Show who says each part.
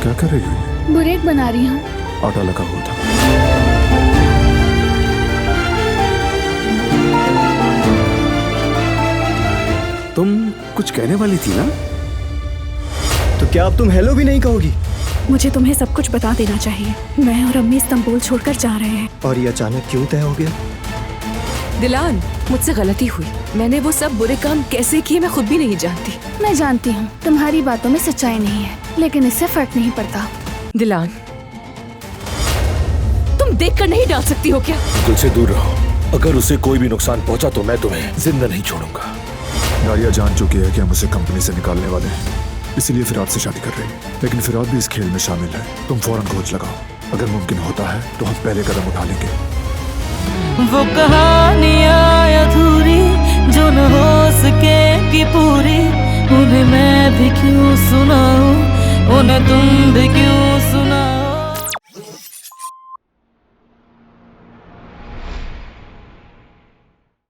Speaker 1: क्या कर रही हो?
Speaker 2: बुरेक बना रही हूँ।
Speaker 1: आटा लगा हुआ था। तुम कुछ कहने वाली थी ना?
Speaker 3: तो क्या अब तुम हेलो भी नहीं कहोगी?
Speaker 4: मुझे तुम्हें सब कुछ बता देना चाहिए। मैं और अम्मी इस्तांबुल छोड़कर जा रहे हैं।
Speaker 3: और ये अचानक क्यों तय हो गया?
Speaker 5: दिलान, मुझसे गलती हुई। मैंने वो सब बुरे काम कैसे किए मैं खुद भी नहीं जानती।
Speaker 2: मैं जानती हूँ तुम्हारी बातों में सच्चाई नहीं है, लेकिन इससे फर्क नहीं पड़ता।
Speaker 5: दिलान, तुम देखकर नहीं डाल सकती हो क्या?
Speaker 6: दिल से दूर रहो। अगर उसे कोई भी नुकसान पहुंचा तो मैं तुम्हें जिंदा नहीं छोड़ूंगा।
Speaker 1: नारिया जान चुकी है कि हम उसे कंपनी से निकालने वाले हैं, इसीलिए फिराद से शादी कर रही है। लेकिन फिराद भी इस खेल में शामिल है। तुम फौरन खोज लगाओ। अगर मुमकिन होता है तो हम पहले कदम उठा लेंगे।
Speaker 7: वो कहानियाँ अधूरी जो न हो सके कि पूरी, उन्हें मैं भी क्यों सुनाऊं, उन्हें तुम भी क्यों